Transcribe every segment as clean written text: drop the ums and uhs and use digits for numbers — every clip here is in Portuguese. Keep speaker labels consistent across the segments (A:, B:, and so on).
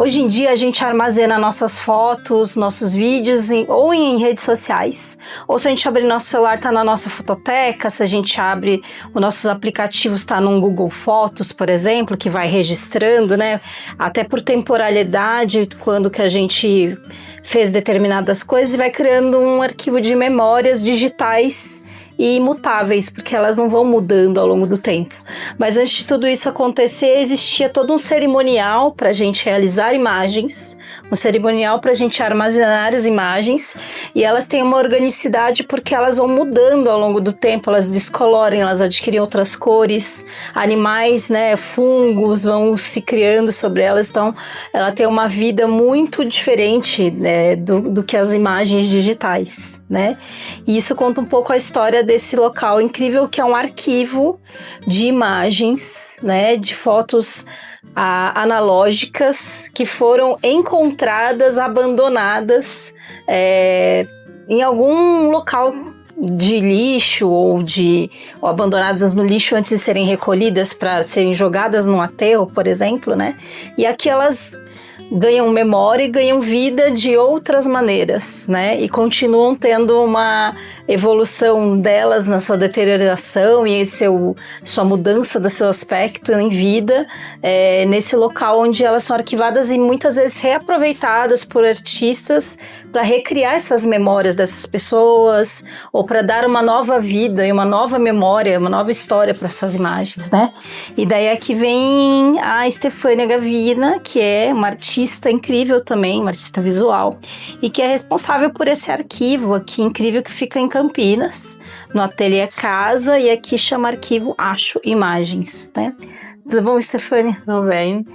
A: Hoje em dia a gente armazena nossas fotos, nossos vídeos ou em redes sociais, ou se a gente abrir nosso celular está na nossa fototeca, se a gente abre os nossos aplicativos está num Google Fotos, por exemplo, que vai registrando, né? Até por temporalidade, quando que a gente fez determinadas coisas e vai criando um arquivo de memórias digitais e imutáveis, porque elas não vão mudando ao longo do tempo. Mas antes de tudo isso acontecer, existia todo um cerimonial para a gente realizar imagens, um cerimonial para a gente armazenar as imagens, e elas têm uma organicidade porque elas vão mudando ao longo do tempo, elas descoloram, elas adquirem outras cores, animais, né, fungos vão se criando sobre elas, então ela tem uma vida muito diferente, né, do que as imagens digitais, né? E isso conta um pouco a história desse local incrível que é um arquivo de imagens, né, de fotos analógicas que foram encontradas, abandonadas em algum local de lixo ou abandonadas no lixo antes de serem recolhidas para serem jogadas num aterro, por exemplo, né? E aqui elas ganham memória e ganham vida de outras maneiras, né? E continuam tendo uma evolução delas na sua deterioração e sua mudança do seu aspecto em vida nesse local onde elas são arquivadas e muitas vezes reaproveitadas por artistas para recriar essas memórias dessas pessoas ou para dar uma nova vida e uma nova memória, uma nova história para essas imagens, né? E daí aqui vem a Estefânia Gavina, que é uma artista incrível também, uma artista visual, e que é responsável por esse arquivo aqui incrível que fica em Campinas, no Ateliê Casa, e aqui chama Arquivo Acho Imagens, né? Tudo bom, Estefânia?
B: Tudo bem.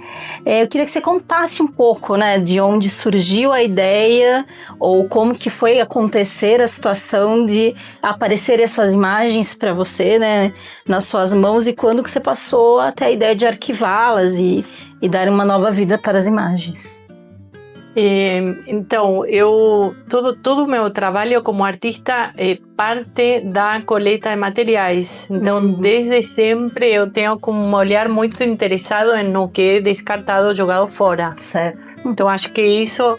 A: Eu queria que você contasse um pouco, né, de onde surgiu a ideia ou como que foi acontecer a situação de aparecer essas imagens para você, né, nas suas mãos e quando que você passou até a ideia de arquivá-las e dar uma nova vida para as imagens.
B: Então, todo o meu trabalho como artista é parte da coleta de materiais. Então, desde sempre eu tenho como um olhar muito interessado no que é descartado, jogado fora.
A: Certo.
B: Então, acho que isso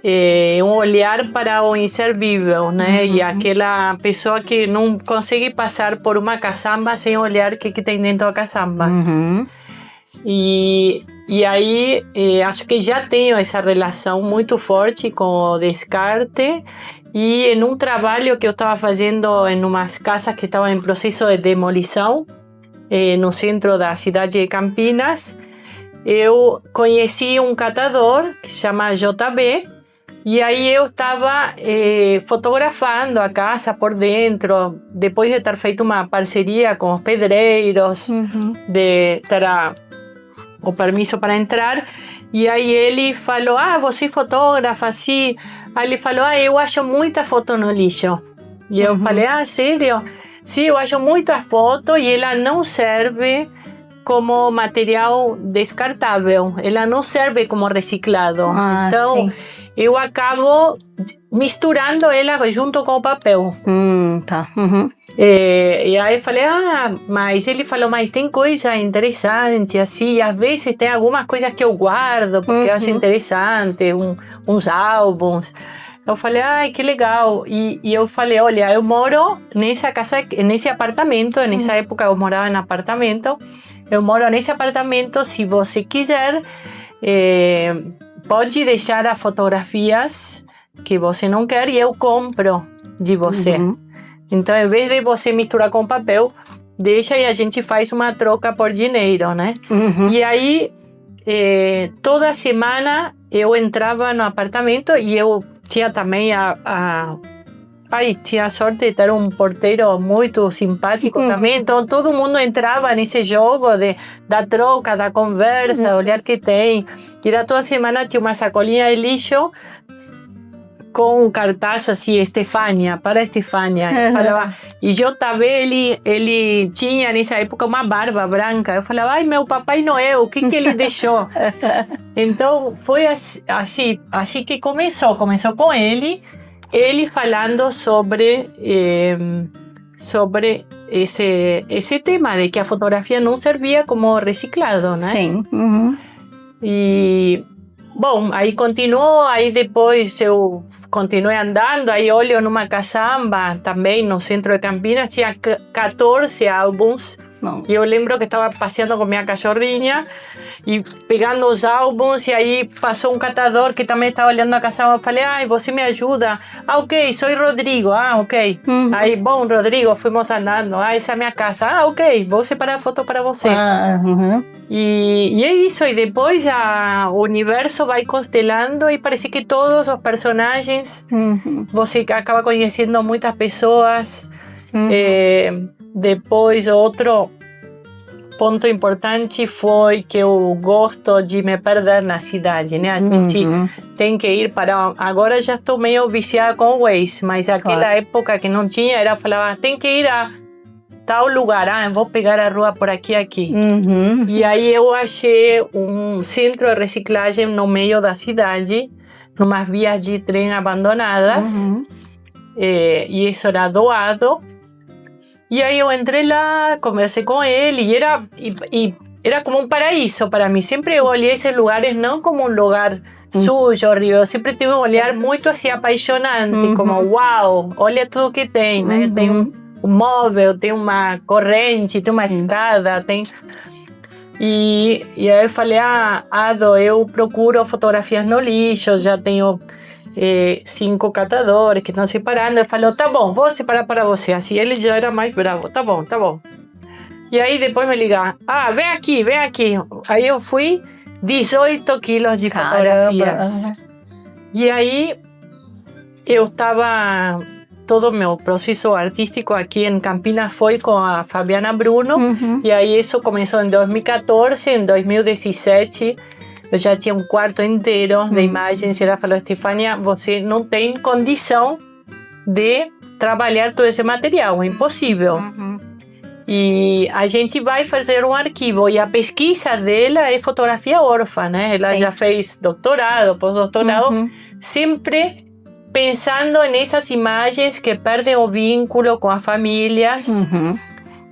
B: é um olhar para o inservível, né? E aquela pessoa que não consegue passar por uma caçamba sem olhar o que tem dentro da caçamba. E aí, acho que já tenho essa relação muito forte com o descarte. E em um trabalho que eu estava fazendo em umas casas que estavam em processo de demolição, no centro da cidade de Campinas, eu conheci um catador que se chama JB. E aí eu estava fotografando a casa por dentro, depois de ter feito uma parceria com os pedreiros, de ter o permisso para entrar. E aí ele falou, você fotógrafa, assim? Aí ele falou, eu acho muita foto no lixo. E eu falei, sério? Sim, eu acho muita foto e ela não serve como material descartável. Ela não serve como reciclado. Então, sim, eu acabo misturando ela junto com o papel.
A: Tá.
B: E aí eu falei, mas ele falou, mas tem coisa interessante, assim, às vezes tem algumas coisas que eu guardo, porque eu acho interessante, uns álbuns. Eu falei, que legal. E eu falei, olha, eu moro nessa casa, nesse apartamento, nessa época eu morava em apartamento, eu moro nesse apartamento, se você quiser, pode deixar as fotografias que você não quer e eu compro de você. Então, em vez de você misturar com papel, deixa e a gente faz uma troca por dinheiro, né? E aí, toda semana eu entrava no apartamento e eu tinha também tinha a sorte de ter um porteiro muito simpático também. Então, todo mundo entrava nesse jogo da troca, da conversa, olhar que tem. E toda semana tinha uma sacolinha de lixo com um cartaz assim, Estefânia, para Estefânia. Falava, e JB, ele tinha nessa época uma barba branca. Eu falava, meu Papai Noel, o que ele deixou? Então, foi assim que começou com ele falando sobre esse tema, de que a fotografia não servia como reciclado, né?
A: Sim.
B: E bom, aí continuou, aí depois eu continuei andando, aí olho numa caçamba também no centro de Campinas, tinha 14 álbuns.
A: Não.
B: E eu lembro que estava passeando com minha cachorrinha e pegando os álbuns, e aí passou um catador que também estava olhando a caçamba. Eu falei, ai, você me ajuda? Ah, ok, sou Rodrigo. Ah, ok. Aí, bom, Rodrigo, fomos andando. Ah, essa é a minha casa. Ah, ok, vou separar a foto para você. E é isso, e depois o universo vai constelando e parece que todos os personagens, você acaba conhecendo muitas pessoas. Depois, outro ponto importante foi que eu gosto de me perder na cidade, né? A gente tem que ir para... Agora já estou meio viciada com o Waze, mas aquela época que não tinha, era falar, tem que ir a tal lugar, vou pegar a rua por aqui. E aí eu achei um centro de reciclagem no meio da cidade, numas vias de trem abandonadas, e isso era doado. E aí eu entrei lá, conversei com ele, e era como um paraíso para mim. Sempre eu olhei esses lugares não como um lugar sujo, horrível. Eu sempre tive um olhar muito assim apaixonante, como uau, olha tudo que tem, né? Tem um móvel, tem uma corrente, tem uma estrada, tem... E aí eu falei, Ado, eu procuro fotografias no lixo, já tenho 5 catadores que estão separando. Ele falou, tá bom, vou separar para você. Assim, ele já era mais bravo, tá bom. E aí depois me liga, vem aqui. Aí eu fui, 18 quilos de fotografias. E aí eu estava... Todo o meu processo artístico aqui em Campinas foi com a Fabiana Bruno. E aí isso começou em 2014, em 2017... Eu já tinha um quarto inteiro de imagens e ela falou, Estefânia, você não tem condição de trabalhar todo esse material, é impossível. E a gente vai fazer um arquivo, e a pesquisa dela é fotografia órfã, né? Ela já fez doutorado, pós-doutorado, sempre pensando nessas imagens que perdem o vínculo com as famílias.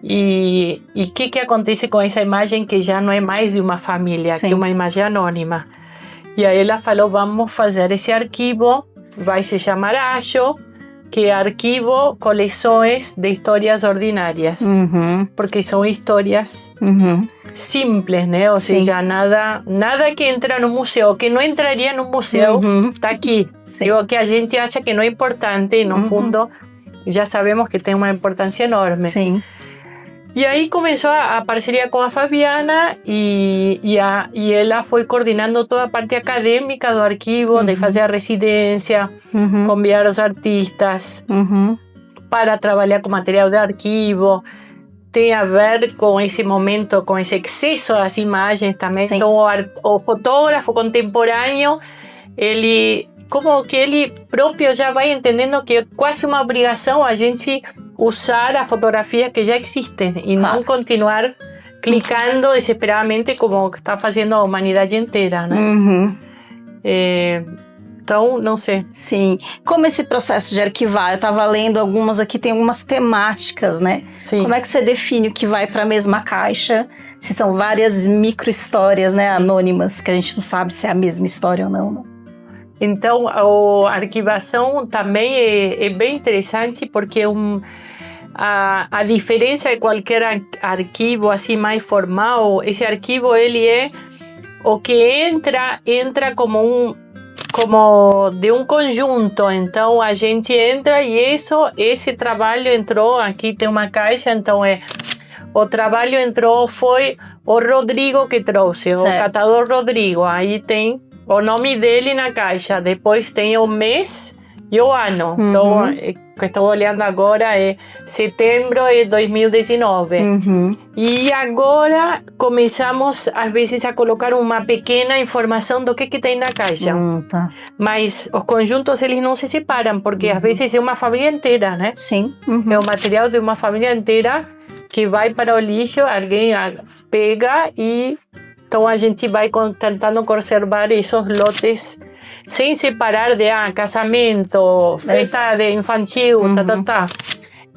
B: E o que acontece com essa imagem que já não é mais de uma família, que é uma imagem anônima. E aí ela falou, vamos fazer esse arquivo, vai se chamar Acho, que é arquivo coleções de histórias ordinárias. Porque são histórias simples, né? Ou seja, nada que entra no museu, que não entraria no museu, está aqui. O que a gente acha que não é importante, e no fundo já sabemos que tem uma importância enorme. E aí começou a parceria com a Fabiana e ela foi coordenando toda a parte acadêmica do arquivo, de fazer a residência, convidar os artistas para trabalhar com material de arquivo. Tem a ver com esse momento, com esse excesso das imagens também. Então o fotógrafo contemporâneo, ele próprio já vai entendendo que é quase uma obrigação a gente usar as fotografias que já existem e não continuar clicando desesperadamente como está fazendo a humanidade inteira, né? Então, não sei.
A: Sim. Como esse processo de arquivar? Eu estava lendo algumas aqui, tem algumas temáticas, né? Como é que você define o que vai para a mesma caixa? Se são várias micro-histórias, né, anônimas, que a gente não sabe se é a mesma história ou não, né?
B: Então, a arquivação também é bem interessante, porque a diferença de qualquer arquivo assim mais formal, esse arquivo ele é o que entra como de um conjunto. Então a gente entra e esse trabalho entrou, aqui tem uma caixa, então o trabalho entrou, foi o Rodrigo que trouxe, o catador Rodrigo, aí tem o nome dele na caixa, depois tem o mês e o ano. Então, o que estou olhando agora é setembro de 2019. E agora começamos, às vezes, a colocar uma pequena informação do que tem na caixa. Mas os conjuntos, eles não se separam, porque às vezes é uma família inteira, né? É o material de uma família inteira que vai para o lixo, alguém pega e... Então a gente vai tentando conservar esses lotes sem separar de casamento, festa de infantil,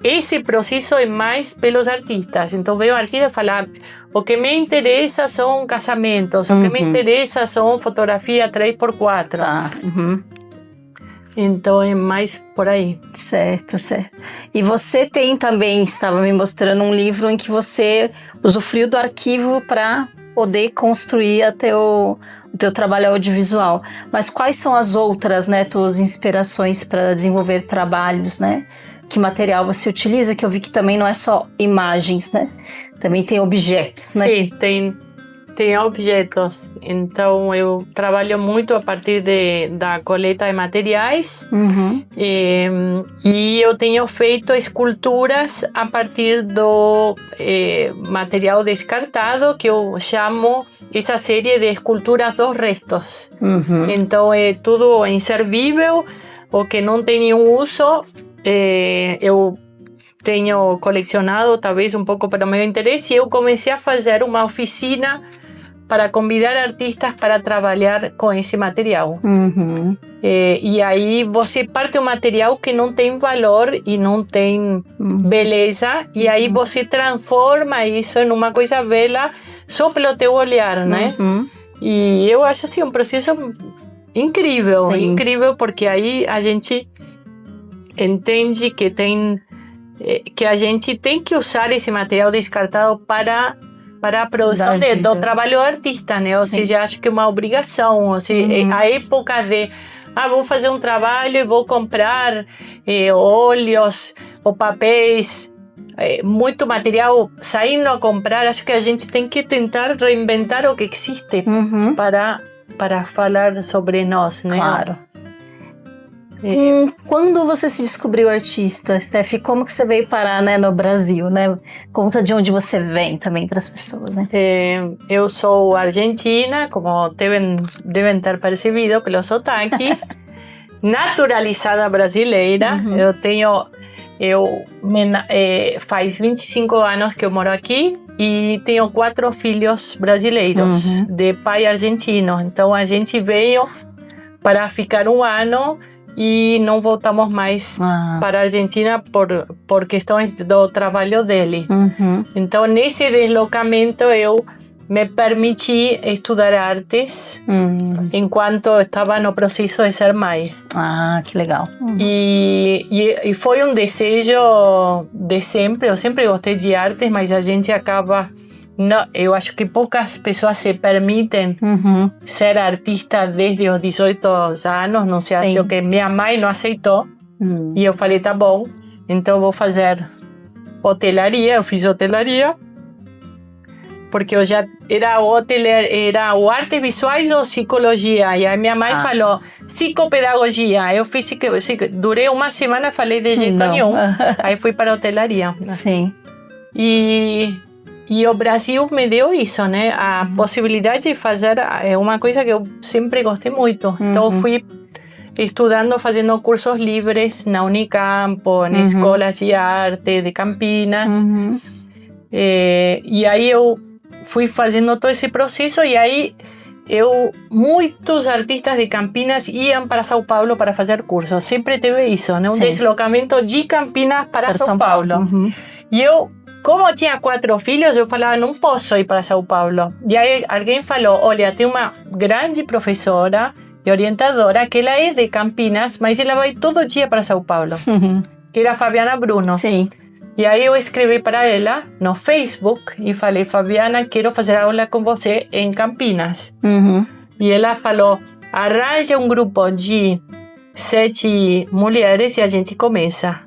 B: Esse processo é mais pelos artistas. Então veio o artista falar, o que me interessa são casamentos, o que me interessa são fotografia 3x4.
A: Tá.
B: Então é mais por aí.
A: Certo, certo. E você tem também, estava me mostrando um livro em que você usufruiu do arquivo para poder construir até o teu trabalho audiovisual. Mas quais são as outras, né, tuas inspirações para desenvolver trabalhos, né? Que material você utiliza? Que eu vi que também não é só imagens, né? Também tem objetos, né?
B: Sim, tem objetos. Então eu trabalho muito a partir da coleta de materiais. E eu tenho feito esculturas a partir do material descartado, que eu chamo essa série de esculturas dos restos. Então é tudo inservível, o que não tem nenhum uso. Eu tenho colecionado talvez um pouco para o meu interesse, e eu comecei a fazer uma oficina para convidar artistas para trabalhar com esse material. E aí você parte um material que não tem valor e não tem beleza, e aí você transforma isso em uma coisa bela só pelo teu olhar, né? E eu acho assim um processo incrível, incrível, porque aí a gente entende que a gente tem que usar esse material descartado para a produção do trabalho do artista, né? Ou seja, acho que é uma obrigação. Ou seja, a época de vou fazer um trabalho e vou comprar óleos ou papéis, muito material saindo a comprar. Acho que a gente tem que tentar reinventar o que existe para falar sobre nós, né?
A: Claro. Quando você se descobriu artista, Steph, como que você veio parar, né, no Brasil, né? Conta de onde você vem também para as pessoas, né?
B: Eu sou argentina, como devem ter percebido pelo sotaque, naturalizada brasileira. Faz 25 anos que eu moro aqui e tenho 4 filhos brasileiros de pai argentino. Então a gente veio para ficar um ano e não voltamos mais para a Argentina por questões do trabalho dele. Então, nesse deslocamento, eu me permiti estudar artes enquanto estava no processo de ser mãe.
A: Que legal.
B: E foi um desejo de sempre. Eu sempre gostei de artes, mas a gente acaba... Não, eu acho que poucas pessoas se permitem ser artista desde os 18 anos. Não sei, acho que minha mãe não aceitou. E eu falei, tá bom, então vou fazer hotelaria. Eu fiz hotelaria, porque eu já era o artes visuais ou psicologia. E aí minha mãe falou, psicopedagogia. Eu fiz, durei uma semana, falei de jeito nenhum. Aí fui para a hotelaria.
A: Sim.
B: E o Brasil me deu isso, né? A possibilidade de fazer uma coisa que eu sempre gostei muito. Então, eu fui estudando, fazendo cursos livres na Unicampo, em escolas de arte de Campinas. E aí eu fui fazendo todo esse processo, e aí muitos artistas de Campinas iam para São Paulo para fazer cursos. Sempre teve isso, né? Um deslocamento de Campinas para São Paulo. E eu, como eu tinha 4 filhos, eu falava, não posso ir para São Paulo. E aí alguém falou, olha, tem uma grande professora e orientadora que ela é de Campinas, mas ela vai todo dia para São Paulo, que era a Fabiana Bruno.
A: Sim.
B: E aí eu escrevi para ela no Facebook e falei, Fabiana, quero fazer aula com você em Campinas. E ela falou, arranja um grupo de 7 mulheres e a gente começa.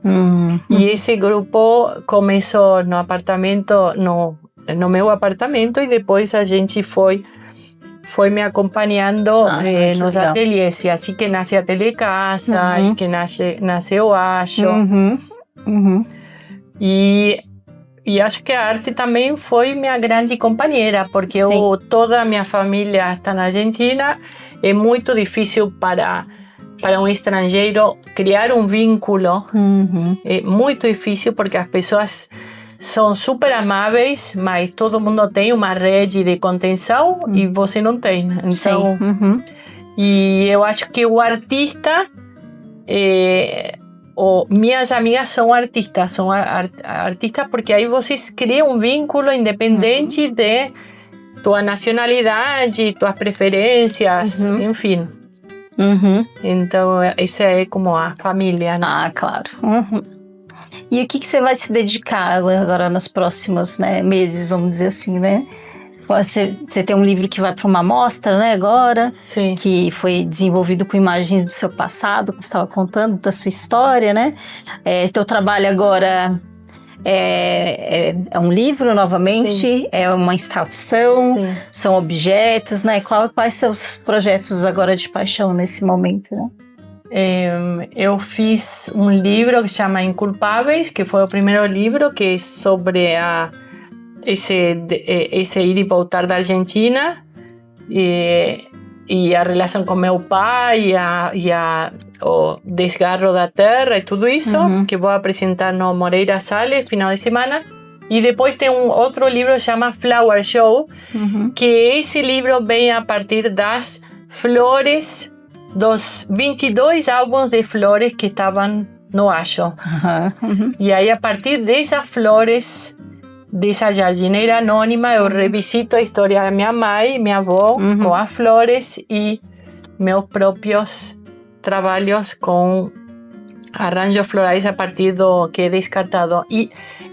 B: E esse grupo começou no apartamento, no meu apartamento, e depois a gente foi me acompanhando nos ateliês. E assim que nasce a Telecasa, e que nasce o Acho. E acho que a arte também foi minha grande companheira, porque toda a minha família está na Argentina. É muito difícil para um estrangeiro criar um vínculo. É muito difícil, porque as pessoas são super amáveis, mas todo mundo tem uma rede de contenção e você não tem. Então, e eu acho que o artista, minhas amigas são artistas, artistas porque aí vocês criam um vínculo independente de tua nacionalidade, tuas preferências, enfim. Então, essa é como a família, né?
A: Ah, claro. E o que você vai se dedicar agora nos próximos, né, meses, vamos dizer assim, né? Você tem um livro que vai para uma mostra, né, agora,
B: Sim.
A: Que foi desenvolvido com imagens do seu passado, como você estava contando, da sua história, né? Teu trabalho agora é um livro, novamente,
B: Sim.
A: é uma instalação,
B: Sim.
A: São objetos, né? Quais são os projetos agora de paixão nesse momento, né?
B: Eu fiz um livro que se chama Inculpáveis, que foi o primeiro livro, que é sobre esse ir e voltar da Argentina e a relação com meu pai o desgarro da terra e tudo isso, que vou apresentar no Moreira Salles final de semana. E depois tem um outro livro que chama Flower Show, que esse livro vem a partir das flores, dos 22 álbuns de flores que estavam no Acho. E aí, a partir dessas flores, dessa jardineira anônima, eu revisito a história da minha mãe, minha avó, com as flores e meus próprios trabalhos com arranjos florais a partir do que é descartado. E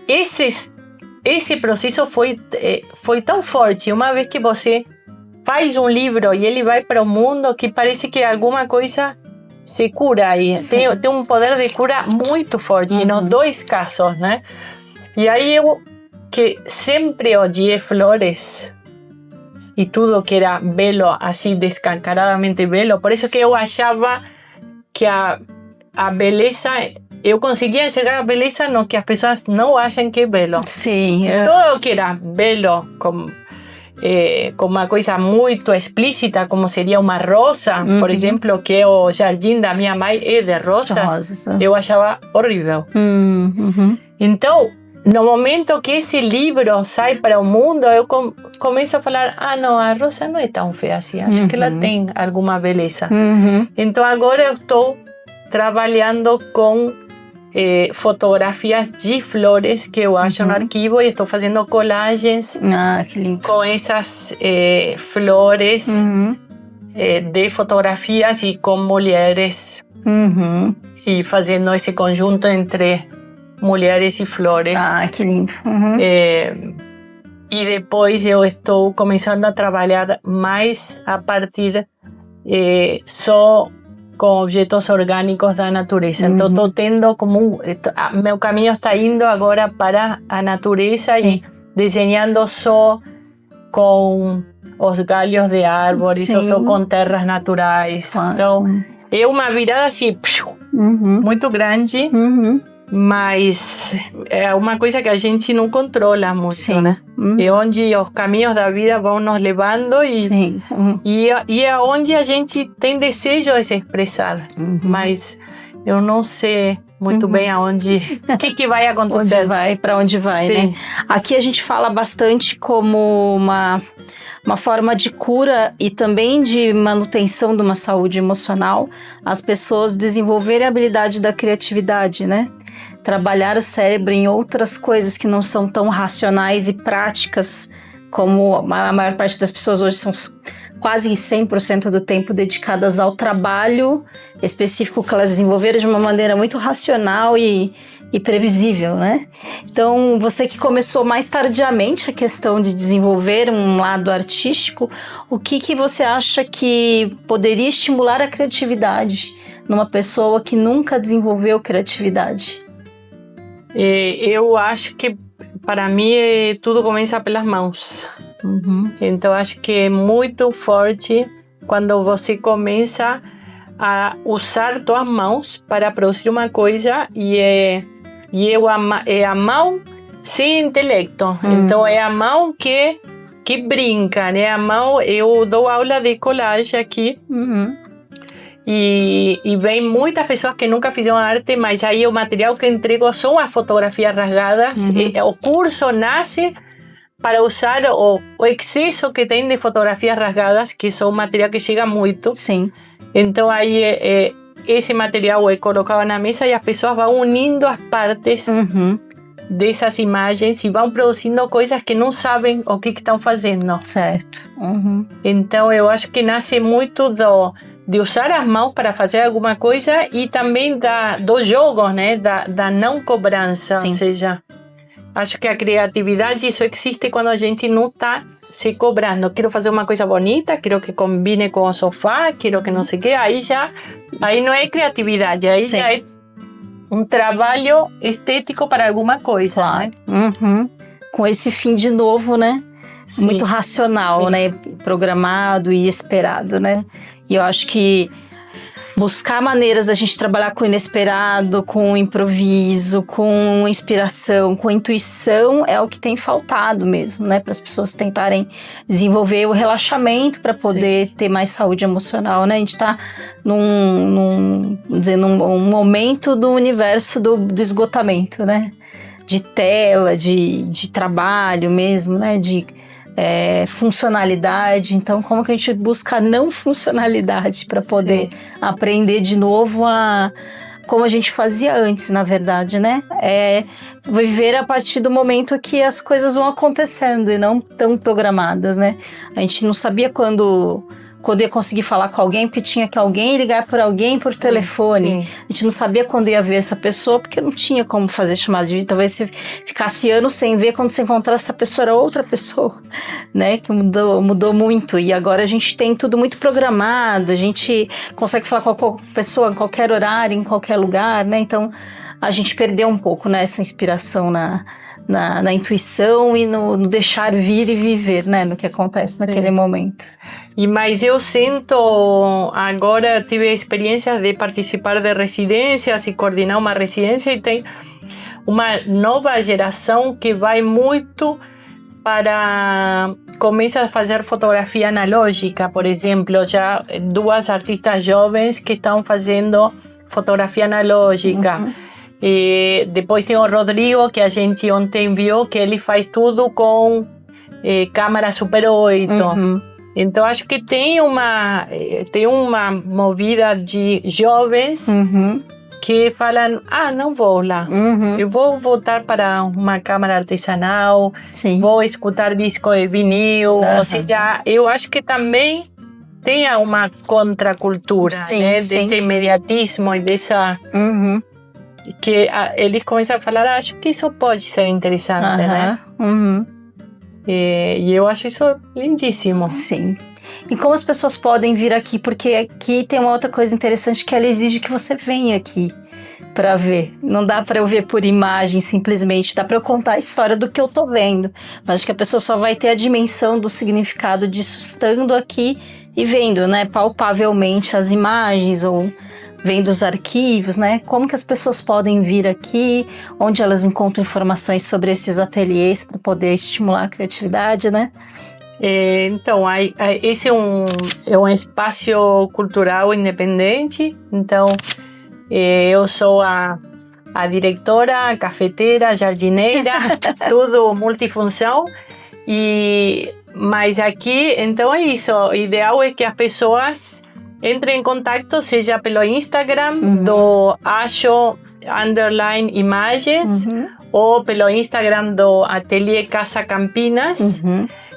B: esse processo foi tão forte. Uma vez que você faz um livro e ele vai para o mundo, que parece que alguma coisa se cura. E tem um poder de cura muito forte, nos dois casos, né? E aí eu, que sempre odiei flores e tudo que era belo, assim, descancaradamente belo. Por isso que eu achava que a beleza... Eu conseguia enxergar a beleza no que as pessoas não acham que é belo.
A: Sim.
B: Tudo que era belo, com uma coisa muito explícita, como seria uma rosa, por exemplo, que o jardim da minha mãe é de rosas, eu achava horrível. Então, no momento que esse livro sai para o mundo, eu começo a falar, não, a rosa não é tão feia assim, acho que ela tem alguma beleza. Então, agora eu estou trabalhando com fotografias de flores que eu acho no arquivo e estou fazendo colagens
A: que lindo.
B: Com essas flores de fotografias e com mulheres e fazendo esse conjunto entre mulheres e flores.
A: Que lindo.
B: E depois eu estou começando a trabalhar mais a partir só com objetos orgânicos da natureza. Então estou tendo como meu caminho está indo agora para a natureza e desenhando só com os galhos de árvores, ou com terras naturais. Então é uma virada assim muito grande, mas é uma coisa que a gente não controla muito, né? É onde os caminhos da vida vão nos levando e é onde a gente tem desejo de se expressar. Mas eu não sei muito bem aonde, o que vai acontecer.
A: Para onde vai, né? Aqui a gente fala bastante como uma forma de cura e também de manutenção de uma saúde emocional, as pessoas desenvolverem a habilidade da criatividade, né? Trabalhar o cérebro em outras coisas que não são tão racionais e práticas, como a maior parte das pessoas hoje são quase 100% do tempo dedicadas ao trabalho específico que elas desenvolveram de uma maneira muito racional e previsível, né? Então, você que começou mais tardiamente a questão de desenvolver um lado artístico, o que você acha que poderia estimular a criatividade numa pessoa que nunca desenvolveu criatividade?
B: Eu acho que, para mim, tudo começa pelas mãos. Então, acho que é muito forte quando você começa a usar suas mãos para produzir uma coisa e é a mão sem intelecto. Então, é a mão que brinca, né? A mão, eu dou aula de colagem aqui. E vem muitas pessoas que nunca fizeram arte, mas aí o material que entrego são as fotografias rasgadas. O curso nasce para usar o excesso que tem de fotografias rasgadas, que são material que chega muito.
A: Sim.
B: Então aí esse material é colocado na mesa e as pessoas vão unindo as partes dessas imagens e vão produzindo coisas que não sabem o que estão fazendo.
A: Certo.
B: Então, eu acho que nasce muito de usar as mãos para fazer alguma coisa e também do jogo, né? Da não cobrança.
A: Sim.
B: Ou seja, acho que a criatividade, isso existe quando a gente não está se cobrando. Quero fazer uma coisa bonita, quero que combine com o sofá, quero que não sei o quê. Aí não é criatividade, aí já é um trabalho estético para alguma coisa.
A: Claro.
B: Né?
A: Com esse fim de novo, né?
B: Sim.
A: Muito racional, né? Programado e esperado, né? E eu acho que buscar maneiras da gente trabalhar com o inesperado, com o improviso, com inspiração, com intuição é o que tem faltado mesmo, né? Para as pessoas tentarem desenvolver o relaxamento para poder ter mais saúde emocional, né? A gente está num momento do universo do esgotamento, né? De tela, de trabalho mesmo, né? De funcionalidade. Então, como que a gente busca a não funcionalidade para poder aprender de novo como a gente fazia antes, na verdade, né? Viver a partir do momento que as coisas vão acontecendo e não tão programadas, né? A gente não sabia quando ia conseguir falar com alguém, porque tinha que alguém ligar por alguém por telefone.
B: Sim.
A: A gente não sabia quando ia ver essa pessoa, porque não tinha como fazer chamada de vídeo. Talvez você ficasse anos sem ver, quando você encontrasse essa pessoa, era outra pessoa, né? Que mudou muito. E agora a gente tem tudo muito programado, a gente consegue falar com qualquer pessoa, em qualquer horário, em qualquer lugar, né? Então, a gente perdeu um pouco, né, essa inspiração na intuição e no deixar vir e viver, né? No que acontece naquele momento.
B: Mas eu sinto, agora tive experiências de participar de residências e coordenar uma residência e tem uma nova geração que vai muito começa a fazer fotografia analógica, por exemplo, já 2 artistas jovens que estão fazendo fotografia analógica. E depois tem o Rodrigo, que a gente ontem viu, que ele faz tudo com câmera Super 8. Então, acho que tem uma movida de jovens que falam, não vou lá. Eu vou voltar para uma câmera artesanal, vou escutar disco de vinil. Ou seja, eu acho que também tem uma contracultura, né? Desse imediatismo e dessa... que eles começam a falar, acho que isso pode ser interessante, né? E eu acho isso lindíssimo.
A: Sim. E como as pessoas podem vir aqui? Porque aqui tem uma outra coisa interessante, que ela exige que você venha aqui para ver. Não dá para eu ver por imagem simplesmente, dá para eu contar a história do que eu tô vendo. Mas acho que a pessoa só vai ter a dimensão do significado disso estando aqui e vendo, né, palpavelmente as imagens ou vendo os arquivos, né? Como que as pessoas podem vir aqui, onde elas encontram informações sobre esses ateliês para poder estimular a criatividade, né?
B: Então, esse é um espaço cultural independente. Então, eu sou a diretora, a cafeteira, a jardineira, tudo multifunção. Mas aqui, então é isso. O ideal é que as pessoas entrem em contato, seja pelo Instagram do Acho_imagens ou pelo Instagram do Ateliê Casa Campinas.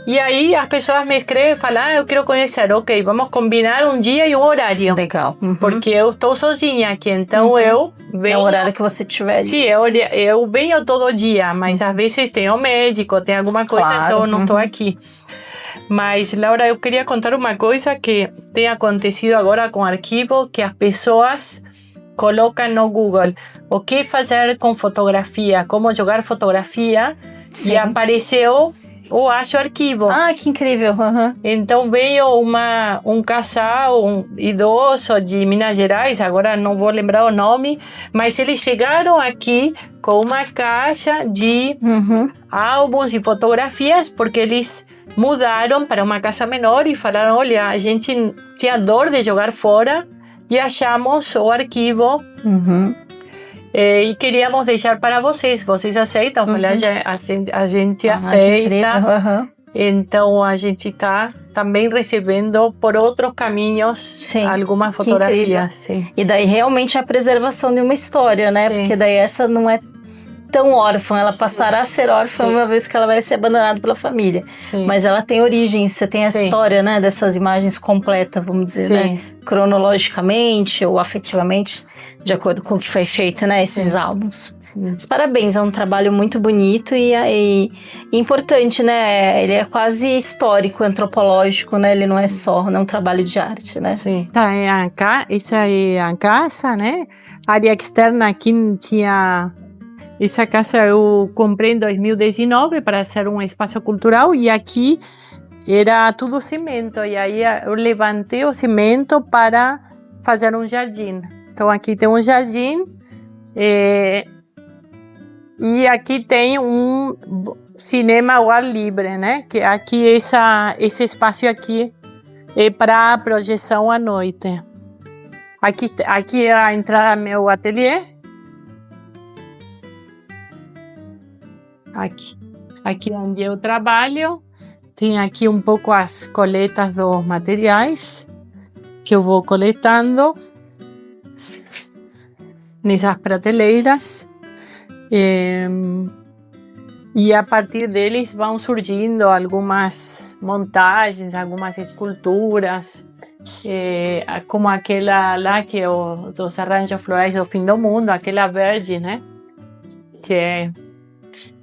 B: E aí as pessoas me escrevem e falam, eu quero conhecer, ok, vamos combinar um dia e um horário.
A: Legal.
B: Porque eu estou sozinha aqui, então eu venho...
A: É o horário que você tiver.
B: Sim, eu venho todo dia, mas às vezes tem um médico, tem alguma coisa, então eu não estou aqui. Mas, Laura, eu queria contar uma coisa que tem acontecido agora com o arquivo, que as pessoas colocam no Google o que fazer com fotografia, como jogar fotografia, e apareceu o Acho Arquivo.
A: Ah, que incrível.
B: Então veio um casal, um idoso de Minas Gerais, agora não vou lembrar o nome, mas eles chegaram aqui com uma caixa de álbuns e fotografias, porque eles mudaram para uma casa menor e falaram, olha, a gente tinha dor de jogar fora e achamos o arquivo e queríamos deixar para vocês. Vocês aceitam? A gente aceita. Então a gente está também recebendo por outros caminhos
A: Sim,
B: algumas
A: que incrível.
B: fotografias. Sim.
A: E daí realmente é a preservação de uma história, né?
B: Sim.
A: Porque daí essa não é tão órfã, ela passará a ser órfã
B: Sim.
A: uma vez que ela vai ser abandonada pela família.
B: Sim.
A: Mas ela tem origens, você tem a
B: Sim.
A: história, né, dessas imagens completa, vamos dizer,
B: Sim.
A: né? Cronologicamente ou afetivamente, de acordo com o que foi feito, né, esses álbuns. Mas parabéns, é um trabalho muito bonito e importante, né? Ele é quase histórico, antropológico, né? Ele não é só um trabalho de arte, né?
B: Sim. Tá, essa é a casa, né? A área externa aqui tinha... Essa casa eu comprei em 2019 para ser um espaço cultural e aqui era tudo cimento. E aí eu levantei o cimento para fazer um jardim. Então aqui tem um jardim e aqui tem um cinema ao ar livre, né? Que aqui esse espaço aqui é para projeção à noite. Aqui é a entrada do meu ateliê. Aqui onde eu trabalho, tem aqui um pouco as coletas dos materiais que eu vou coletando nessas prateleiras. E a partir deles vão surgindo algumas montagens, algumas esculturas, como aquela lá que é dos arranjos florais do fim do mundo, aquela verde, né? Que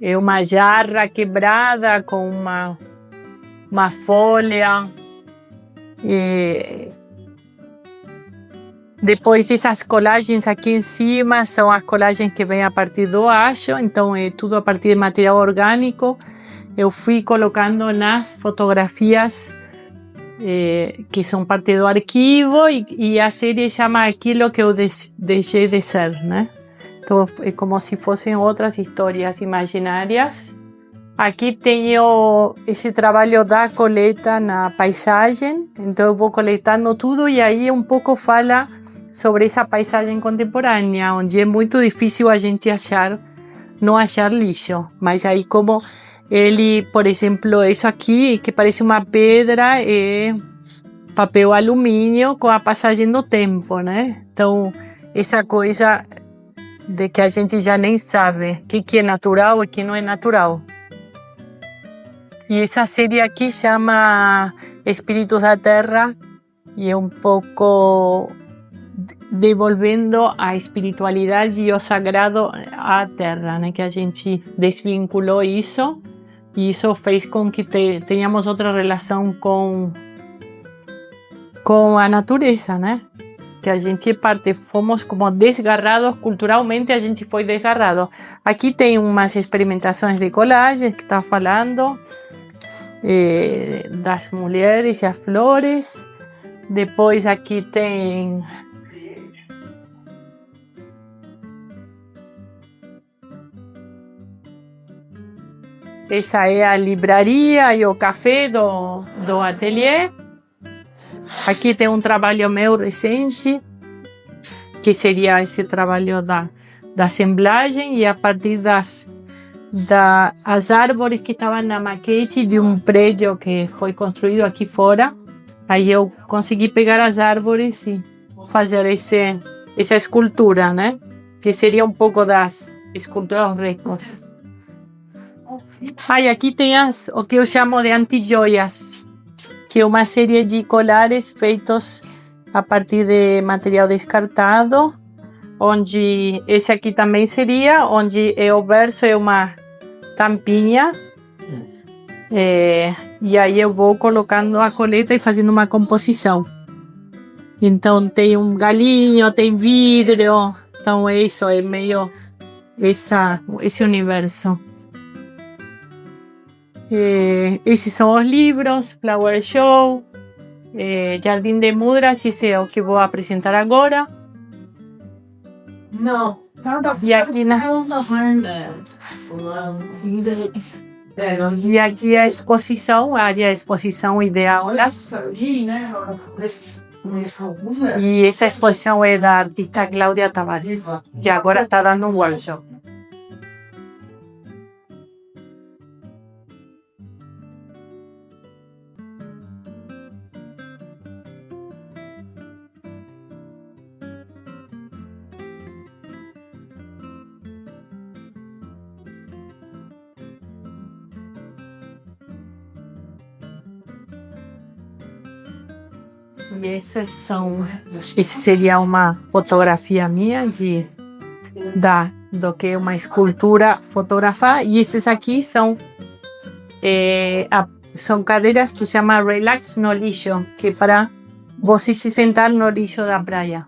B: é uma jarra quebrada com uma folha. Depois essas colagens aqui em cima são as colagens que vêm a partir do acho, então é tudo a partir de material orgânico. Eu fui colocando nas fotografias que são parte do arquivo e a série chama Aquilo que eu deixei de ser, né? Então é como se fossem outras histórias imaginárias. Aqui tenho esse trabalho da coleta na paisagem, então eu vou coletando tudo e aí um pouco fala sobre essa paisagem contemporânea, onde é muito difícil a gente não achar lixo. Mas aí como ele, por exemplo, isso aqui, que parece uma pedra, é papel alumínio com a passagem do tempo, né? Então, essa coisa de que a gente já nem sabe o que é natural e o que não é natural. E essa série aqui chama Espíritos da Terra e é um pouco devolvendo a espiritualidade e o sagrado à Terra, né? Que a gente desvinculou isso e isso fez com que tenhamos outra relação com a natureza, né? Que a gente fomos como desgarrados culturalmente, a gente foi desgarrado. Aqui tem umas experimentações de colagens que está falando das mulheres e as flores. Depois aqui tem essa é a livraria e o café do ateliê. Aqui tem um trabalho meu recente, que seria esse trabalho da assemblagem e a partir das árvores que estavam na maquete de um prédio que foi construído aqui fora. Aí eu consegui pegar as árvores e fazer essa escultura, né? Que seria um pouco das esculturas recos. Aí aqui tem o que eu chamo de anti-joias, que é uma série de colares feitos a partir de material descartado, onde esse aqui também seria, onde o verso é uma tampinha, e aí eu vou colocando a coleta e fazendo uma composição. Então tem um galinho, tem vidro, então isso é meio esse universo. Esses são os livros, Flower Show, Jardim de Mudras, esse é o que vou apresentar agora.
C: Não.
B: E aqui a exposição, a área de exposição e de aulas. E essa exposição é da artista Cláudia Tavares, que agora está dando um workshop. E essas são. Esse seria uma fotografia minha do que é uma escultura fotografar. E esses aqui são cadeiras que se chama relax no lixo, que é para você se sentar no lixo da praia.